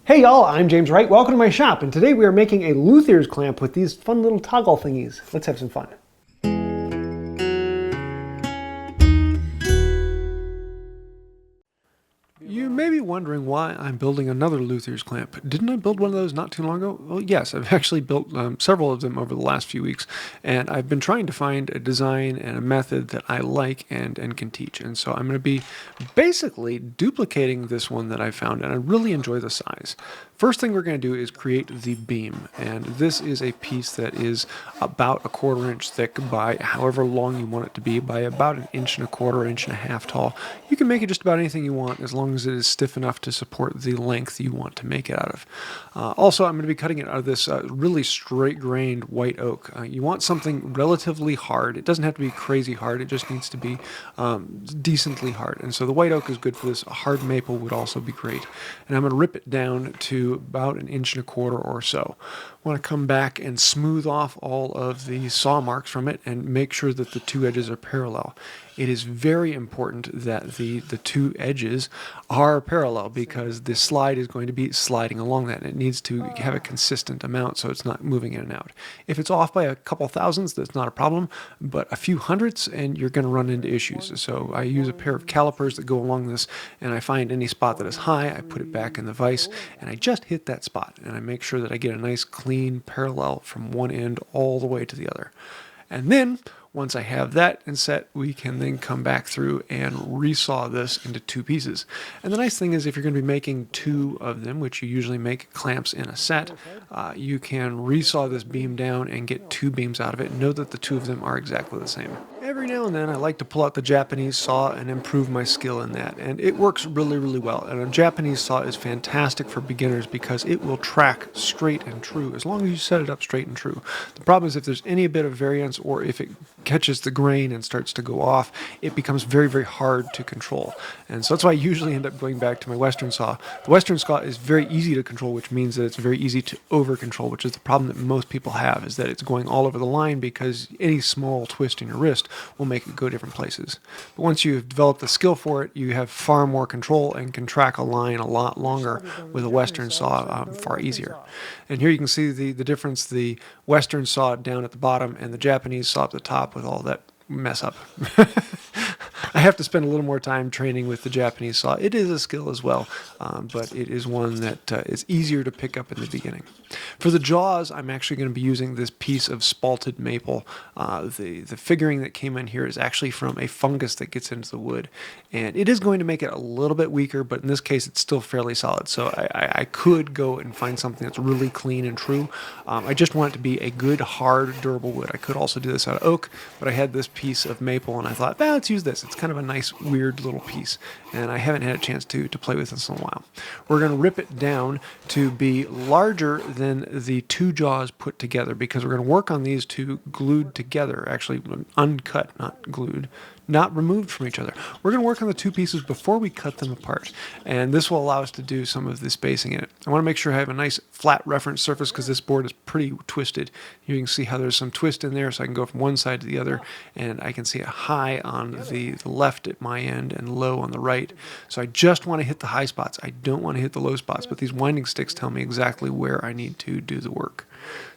Hey y'all, I'm James Wright. Welcome to my shop, and today we are making a Luthier's clamp with these fun little toggle thingies. Let's have some fun. You may be wondering why I'm building another Luthier's clamp. Didn't I build one of those not too long ago? Well, yes, I've actually built several of them over the last few weeks, and I've been trying to find a design and a method that I like and can teach. And so I'm going to be basically duplicating this one that I found, and I really enjoy the size. First thing we're going to do is create the beam, and this is a piece that is about 1/4 inch thick by however long you want it to be, by about 1.25 inches, 1.5 inches tall. You can make it just about anything you want as long as it is stiff enough to support the length you want to make it out of. Also, I'm going to be cutting it out of this really straight-grained white oak. You want something relatively hard. It doesn't have to be crazy hard. It just needs to be decently hard. And so the white oak is good for this. A hard maple would also be great. And I'm going to rip it down to about 1.25 inches or so. I want to come back and smooth off all of the saw marks from it and make sure that the two edges are parallel. It is very important that the two edges are parallel because the slide is going to be sliding along that, and it needs to have a consistent amount so it's not moving in and out. If it's off by a couple thousandths, that's not a problem, but a few hundredths and you're going to run into issues. So I use a pair of calipers that go along this, and I find any spot that is high, I put it back in the vise, and I just hit that spot, and I make sure that I get a nice clean parallel from one end all the way to the other. And then once I have that in set, we can then come back through and resaw this into two pieces. And the nice thing is if you're going to be making two of them, which you usually make clamps in a set, you can resaw this beam down and get two beams out of it and know that the two of them are exactly the same. Every now and then I like to pull out the Japanese saw and improve my skill in that, and it works really, really well. And a Japanese saw is fantastic for beginners because it will track straight and true as long as you set it up straight and true. The problem is if there's any bit of variance or if it catches the grain and starts to go off, it becomes very, very hard to control. And so that's why I usually end up going back to my Western saw. The Western saw is very easy to control, which means that it's very easy to over control, which is the problem that most people have, is that it's going all over the line because any small twist in your wrist will make it go different places. But once you've developed the skill for it, you have far more control and can track a line a lot longer with a Western saw far easier. And here you can see the difference, the Western saw down at the bottom and the Japanese saw at the top with all that mess up. I have to spend a little more time training with the Japanese saw. It is a skill as well, but it is one that is easier to pick up in the beginning. For the jaws, I'm actually going to be using this piece of spalted maple. The figuring that came in here is actually from a fungus that gets into the wood, and it is going to make it a little bit weaker, but in this case it's still fairly solid. So I could go and find something that's really clean and true. I just want it to be a good, hard, durable wood. I could also do this out of oak, but I had this piece of maple and I thought, let's use this. It's kind of a nice, weird little piece, and I haven't had a chance to play with this in a while. We're going to rip it down to be larger than the two jaws put together because we're going to work on these two glued together, actually uncut, not glued, not removed from each other. We're going to work on the two pieces before we cut them apart, and this will allow us to do some of the spacing in it. I want to make sure I have a nice flat reference surface because this board is pretty twisted. You can see how there's some twist in there, so I can go from one side to the other, and I can see it high on the left at my end and low on the right. So I just want to hit the high spots. I don't want to hit the low spots, but these winding sticks tell me exactly where I need to do the work.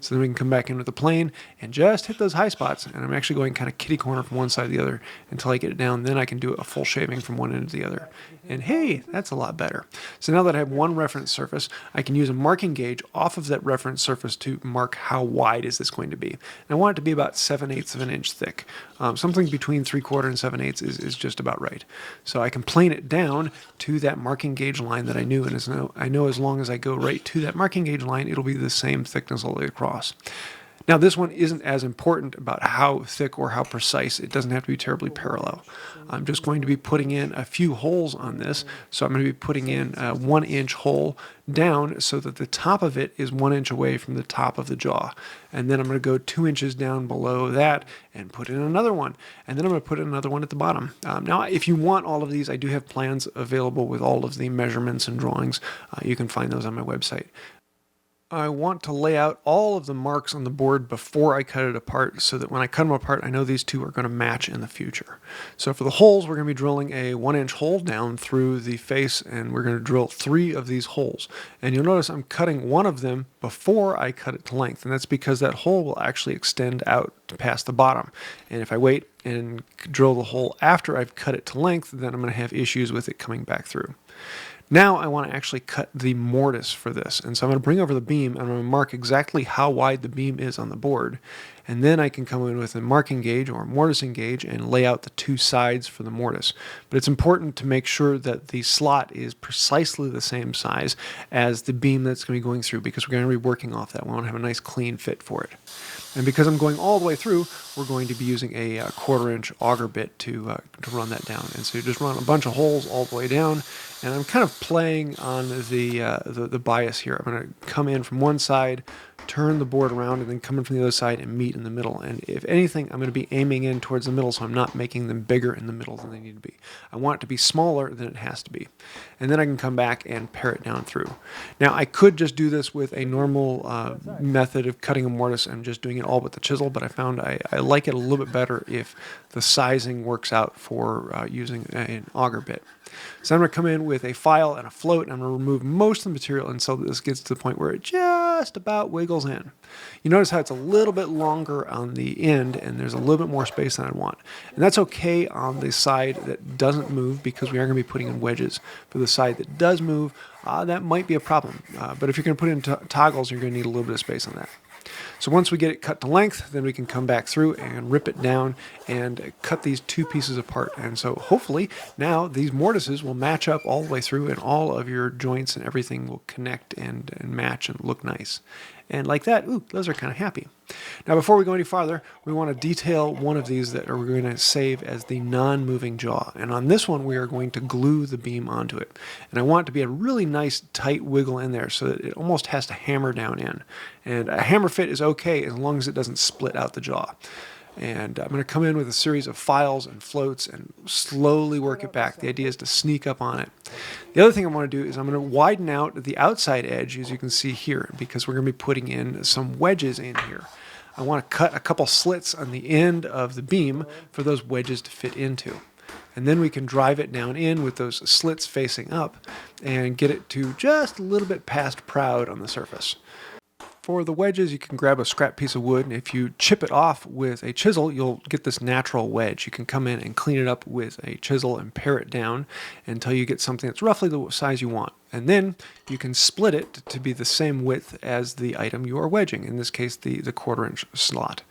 So then we can come back in with the plane and just hit those high spots. And I'm actually going kind of kitty corner from one side to the other until I get it down. Then I can do a full shaving from one end to the other. And hey, that's a lot better. So now that I have one reference surface, I can use a marking gauge off of that reference surface to mark how wide is this going to be. And I want it to be about 7/8 of an inch thick. Something between 3/4 and 7/8 is just about right. So I can plane it down to that marking gauge line that I knew, and I know as long as I go right to that marking gauge line, it'll be the same thickness all the way across. Now this one isn't as important about how thick or how precise. It doesn't have to be terribly parallel. I'm just going to be putting in a few holes on this. So I'm going to be putting in a 1-inch hole down so that the top of it is 1 inch away from the top of the jaw. And then I'm going to go 2 inches down below that and put in another one. And then I'm going to put in another one at the bottom. Now, if you want all of these, I do have plans available with all of the measurements and drawings. You can find those on my website. I want to lay out all of the marks on the board before I cut it apart so that when I cut them apart, I know these two are going to match in the future. So for the holes, we're going to be drilling a 1-inch hole down through the face, and we're going to drill 3 of these holes. And you'll notice I'm cutting one of them before I cut it to length, and that's because that hole will actually extend out past the bottom. And if I wait and drill the hole after I've cut it to length, then I'm going to have issues with it coming back through. Now I want to actually cut the mortise for this. And so I'm going to bring over the beam and I'm going to mark exactly how wide the beam is on the board. And then I can come in with a marking gauge or a mortising gauge and lay out the 2 sides for the mortise. But it's important to make sure that the slot is precisely the same size as the beam that's going to be going through, because we're going to be working off that. We want to have a nice clean fit for it. And because I'm going all the way through, we're going to be using a 1/4-inch auger bit to run that down. And so you just run a bunch of holes all the way down. And I'm kind of playing on the bias here. I'm going to come in from one side, turn the board around, and then come in from the other side and meet in the middle. And if anything, I'm going to be aiming in towards the middle, so I'm not making them bigger in the middle than they need to be. I want it to be smaller than it has to be. And then I can come back and pare it down through. Now, I could just do this with a normal method of cutting a mortise and just doing it all with the chisel, but I found I like it a little bit better if the sizing works out for using an auger bit. So I'm going to come in with a file and a float, and I'm going to remove most of the material until this gets to the point where it just about wiggles in. You notice how it's a little bit longer on the end, and there's a little bit more space than I want. And that's okay on the side that doesn't move, because we are going to be putting in wedges. For the side that does move, that might be a problem. But if you're going to put in toggles, you're going to need a little bit of space on that. So once we get it cut to length, then we can come back through and rip it down and cut these 2 pieces apart. And so hopefully now these mortises will match up all the way through, and all of your joints and everything will connect and match and look nice. And like that, ooh, those are kind of happy. Now before we go any farther, we want to detail one of these that we're going to save as the non-moving jaw. And on this one, we are going to glue the beam onto it. And I want it to be a really nice tight wiggle in there so that it almost has to hammer down in. And a hammer fit is okay as long as it doesn't split out the jaw. And I'm going to come in with a series of files and floats and slowly work it back. The idea is to sneak up on it. The other thing I want to do is I'm going to widen out the outside edge, as you can see here, because we're going to be putting in some wedges in here. I want to cut a couple slits on the end of the beam for those wedges to fit into. And then we can drive it down in with those slits facing up and get it to just a little bit past proud on the surface. For the wedges, you can grab a scrap piece of wood, and if you chip it off with a chisel, you'll get this natural wedge. You can come in and clean it up with a chisel and pare it down until you get something that's roughly the size you want. And then you can split it to be the same width as the item you are wedging, in this case the 1/4-inch slot.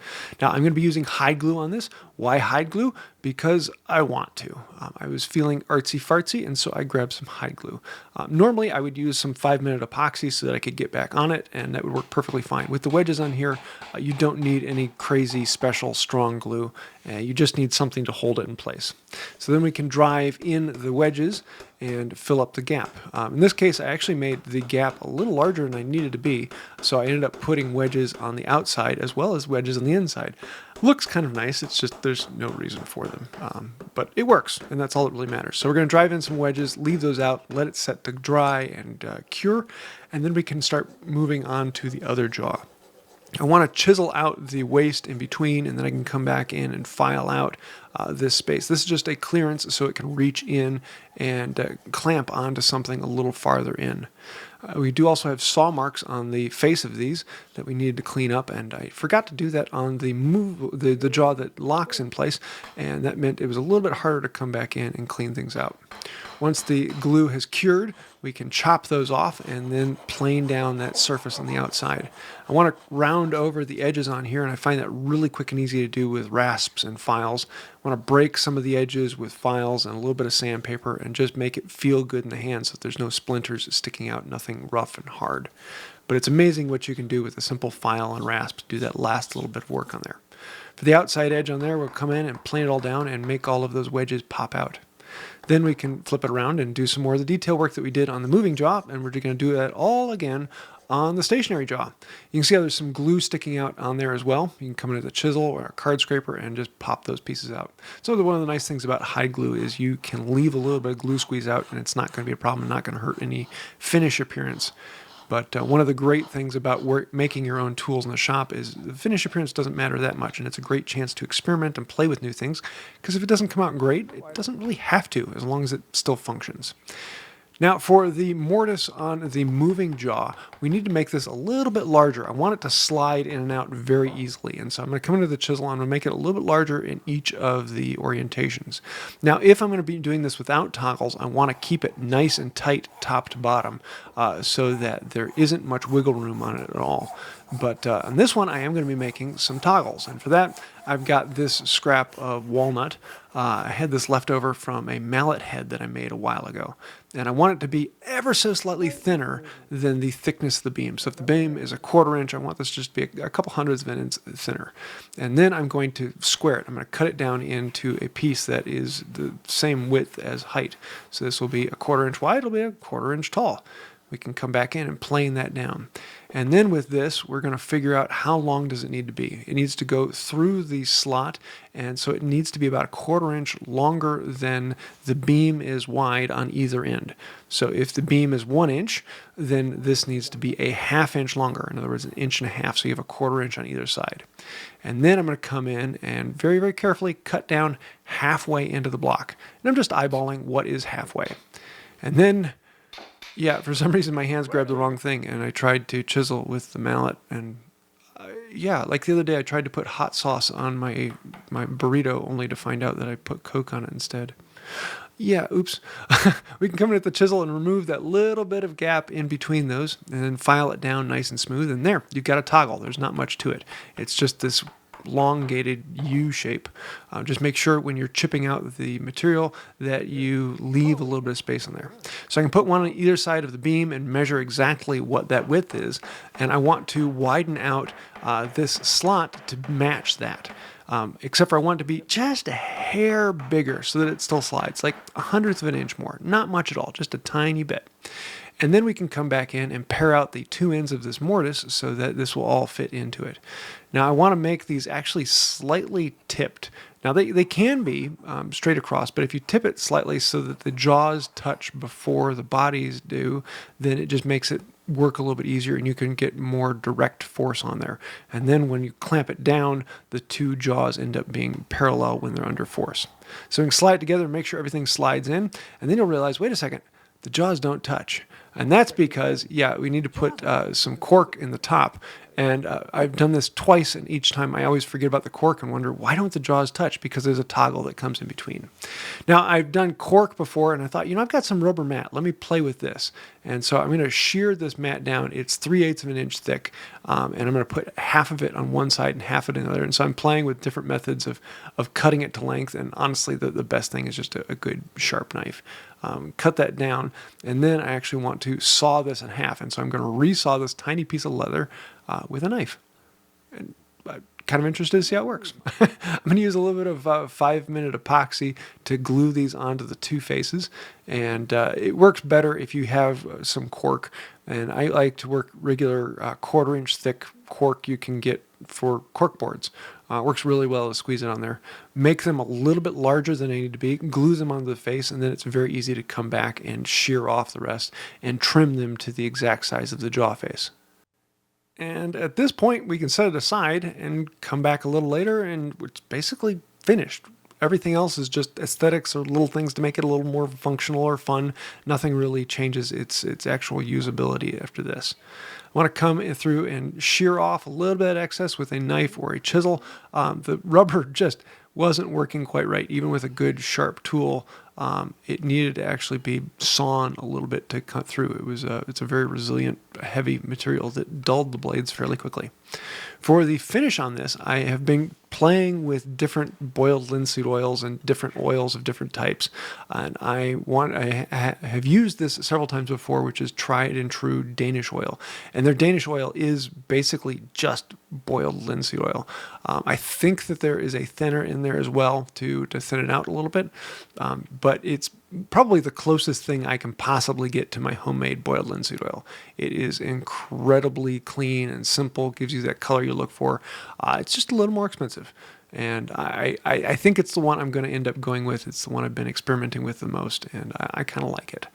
Now I'm going to be using hide glue on this. Why hide glue? Because I want to. I was feeling artsy-fartsy, and so I grabbed some hide glue. Normally I would use some 5-minute epoxy so that I could get back on it, and that would work perfectly fine. With the wedges on here, you don't need any crazy special strong glue. You just need something to hold it in place. So then we can drive in the wedges and fill up the gap. In this case, I actually made the gap a little larger than I needed to be, so I ended up putting wedges on the outside as well as wedges on the inside. Looks kind of nice, it's just there's no reason for them. But it works, and that's all that really matters. So we're going to drive in some wedges, leave those out, let it set to dry and cure, and then we can start moving on to the other jaw. I want to chisel out the waste in between, and then I can come back in and file out this space. This is just a clearance so it can reach in and clamp onto something a little farther in. We do also have saw marks on the face of these that we needed to clean up, and I forgot to do that on the jaw that locks in place, and that meant it was a little bit harder to come back in and clean things out. Once the glue has cured, we can chop those off and then plane down that surface on the outside. I want to round over the edges on here, and I find that really quick and easy to do with rasps and files. I want to break some of the edges with files and a little bit of sandpaper and just make it feel good in the hand so that there's no splinters sticking out, nothing rough and hard. But it's amazing what you can do with a simple file and rasp to do that last little bit of work on there. For the outside edge on there, we'll come in and plane it all down and make all of those wedges pop out. Then we can flip it around and do some more of the detail work that we did on the moving jaw, and we're going to do that all again on the stationary jaw. You can see how there's some glue sticking out on there as well. You can come in with a chisel or a card scraper and just pop those pieces out. So one of the nice things about hide glue is you can leave a little bit of glue squeeze out, and it's not going to be a problem, not going to hurt any finish appearance. But one of the great things about making your own tools in the shop is the finished appearance doesn't matter that much, and it's a great chance to experiment and play with new things, because if it doesn't come out great, it doesn't really have to, as long as it still functions. Now, for the mortise on the moving jaw, we need to make this a little bit larger. I want it to slide in and out very easily, and so I'm going to come into the chisel and I'm going to make it a little bit larger in each of the orientations. Now, if I'm going to be doing this without toggles, I want to keep it nice and tight top to bottom so that there isn't much wiggle room on it at all. But on this one, I am going to be making some toggles, and for that, I've got this scrap of walnut. I had this left over from a mallet head that I made a while ago, and I want it to be ever so slightly thinner than the thickness of the beam. So if the beam is a 1/4 inch, I want this just to be a couple hundredths of an inch thinner. And then I'm going to square it. I'm going to cut it down into a piece that is the same width as height. So this will be a 1/4 inch wide, it'll be a 1/4 inch tall. We can come back in and plane that down. And then with this, we're going to figure out how long does it need to be. It needs to go through the slot, and so it needs to be about a 1/4 inch longer than the beam is wide on either end. So if the beam is 1 inch, then this needs to be a 1/2 inch longer. In other words, 1.5 inches, so you have a 1/4 inch on either side. And then I'm going to come in and very, very carefully cut down halfway into the block. And I'm just eyeballing what is halfway. And then, yeah, for some reason my hands grabbed the wrong thing, and I tried to chisel with the mallet, and yeah, like the other day I tried to put hot sauce on my burrito, only to find out that I put Coke on it instead. Yeah, oops. We can come in at the chisel and remove that little bit of gap in between those, and then file it down nice and smooth, and there, you've got a toggle. There's not much to it. It's just this elongated U shape. Just make sure when you're chipping out the material that you leave a little bit of space on there. So I can put one on either side of the beam and measure exactly what that width is, and I want to widen out this slot to match that. Except for I want it to be just a hair bigger so that it still slides, like 1/100th of an inch more. Not much at all, just a tiny bit. And then we can come back in and pare out the two ends of this mortise so that this will all fit into it. Now I want to make these actually slightly tipped. Now they can be straight across, but if you tip it slightly so that the jaws touch before the bodies do, then it just makes it work a little bit easier and you can get more direct force on there. And then when you clamp it down, the two jaws end up being parallel when they're under force. So you can slide it together and make sure everything slides in, and then you'll realize, wait a second, the jaws don't touch. And that's because, yeah, we need to put some cork in the top. And I've done this twice, and each time I always forget about the cork and wonder, why don't the jaws touch? Because there's a toggle that comes in between. Now, I've done cork before, and I thought, I've got some rubber mat. Let me play with this. And so I'm going to shear this mat down. It's 3/8 of an inch thick, and I'm going to put half of it on one side and half of it on the other. And so I'm playing with different methods of cutting it to length, and honestly, the best thing is just a good sharp knife. Cut that down, and then I actually want to saw this in half. And so I'm going to resaw this tiny piece of leather with a knife. And I'm kind of interested to see how it works. I'm going to use a little bit of 5-minute epoxy to glue these onto the two faces, and it works better if you have some cork. And I like to work regular 1/4 inch thick cork you can get for cork boards. Works really well to squeeze it on there. Make them a little bit larger than they need to be, glue them onto the face, and then it's very easy to come back and shear off the rest and trim them to the exact size of the jaw face. And at this point, we can set it aside and come back a little later, and it's basically finished. Everything else is just aesthetics or little things to make it a little more functional or fun. Nothing really changes its actual usability after this. I want to come in through and shear off a little bit of excess with a knife or a chisel. The rubber just wasn't working quite right. Even with a good sharp tool, it needed to actually be sawn a little bit to cut through. It's a very resilient, heavy material that dulled the blades fairly quickly. For the finish on this, I have been playing with different boiled linseed oils and different oils of different types. And I have used this several times before, which is tried and true Danish oil. And their Danish oil is basically just boiled linseed oil. I think that there is a thinner in there as well to thin it out a little bit. But it's probably the closest thing I can possibly get to my homemade boiled linseed oil. It is incredibly clean and simple, gives you that color you look for. It's just a little more expensive. And I think it's the one I'm going to end up going with. It's the one I've been experimenting with the most, and I kind of like it.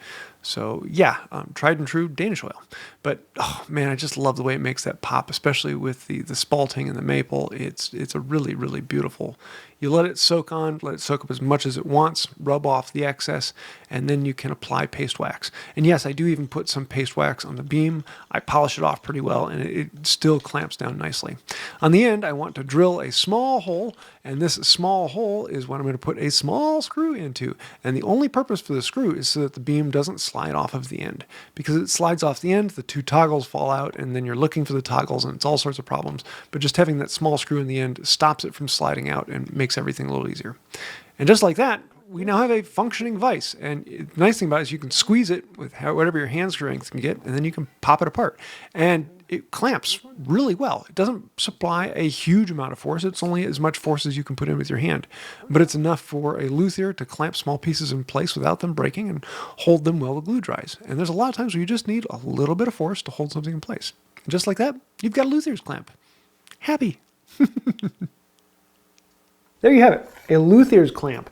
So yeah, tried and true Danish oil. But oh man, I just love the way it makes that pop, especially with the spalting and the maple. It's a really, really beautiful. You let it soak up as much as it wants, rub off the excess, and then you can apply paste wax. And yes, I do even put some paste wax on the beam. I polish it off pretty well, and it still clamps down nicely. On the end, I want to drill a small hole, and this small hole is what I'm going to put a small screw into. And the only purpose for the screw is so that the beam doesn't slide off of the end. Because it slides off the end, the two toggles fall out, and then you're looking for the toggles, and it's all sorts of problems. But just having that small screw in the end stops it from sliding out and makes everything a little easier. And just like that, we now have a functioning vise. And the nice thing about it is you can squeeze it with whatever your hand strength can get, and then you can pop it apart. And it clamps really well. It doesn't supply a huge amount of force. It's only as much force as you can put in with your hand. But it's enough for a luthier to clamp small pieces in place without them breaking and hold them while the glue dries. And there's a lot of times where you just need a little bit of force to hold something in place. And just like that, you've got a luthier's clamp. Happy. There you have it, a luthier's clamp.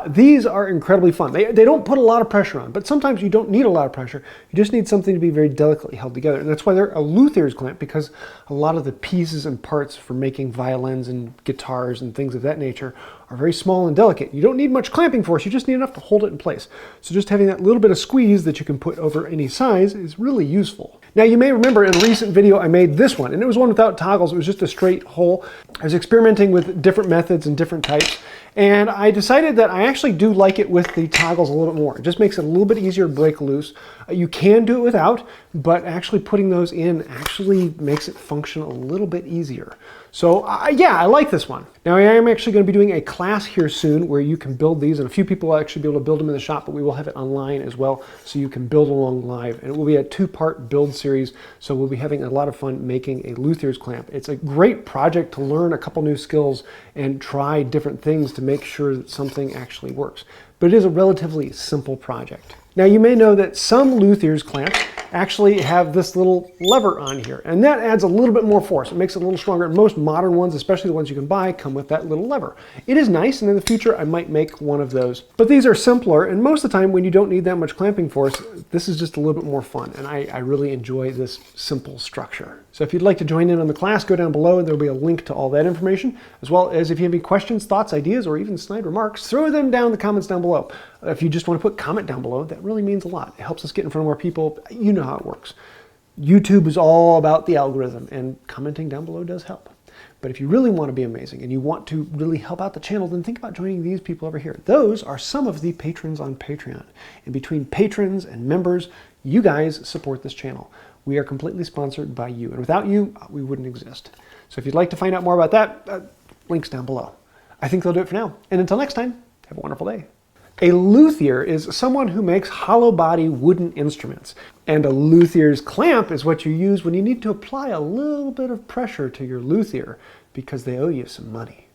These are incredibly fun. They don't put a lot of pressure on, but sometimes you don't need a lot of pressure. You just need something to be very delicately held together. And that's why they're a luthier's clamp, because a lot of the pieces and parts for making violins and guitars and things of that nature are very small and delicate. You don't need much clamping force, you just need enough to hold it in place. So just having that little bit of squeeze that you can put over any size is really useful. Now you may remember in a recent video I made this one, and it was one without toggles. It was just a straight hole. I was experimenting with different methods and different types, and I decided that I actually do like it with the toggles a little bit more. It just makes it a little bit easier to break loose. You can do it without, but actually putting those in actually makes it function a little bit easier. So yeah, I like this one. Now I am actually going to be doing a class here soon where you can build these, and a few people will actually be able to build them in the shop, but we will have it online as well, so you can build along live. And it will be a two-part build series, so we'll be having a lot of fun making a luthier's clamp. It's a great project to learn a couple new skills and try different things to make sure that something actually works. But it is a relatively simple project. Now you may know that some luthier's clamps actually have this little lever on here, and that adds a little bit more force. It makes it a little stronger. Most modern ones, especially the ones you can buy, come with that little lever. It is nice, and in the future I might make one of those. But these are simpler, and most of the time when you don't need that much clamping force, this is just a little bit more fun, and I really enjoy this simple structure. So if you'd like to join in on the class, go down below and there'll be a link to all that information, as well as if you have any questions, thoughts, ideas, or even snide remarks, throw them down in the comments down below. If you just want to put comment down below, that really means a lot. It helps us get in front of more people. You know how it works. YouTube is all about the algorithm, and commenting down below does help. But if you really want to be amazing and you want to really help out the channel, then think about joining these people over here. Those are some of the patrons on Patreon. And between patrons and members, you guys support this channel. We are completely sponsored by you, and without you, we wouldn't exist. So if you'd like to find out more about that, links down below. I think they'll do it for now. And until next time, have a wonderful day. A luthier is someone who makes hollow body wooden instruments. And a luthier's clamp is what you use when you need to apply a little bit of pressure to your luthier because they owe you some money.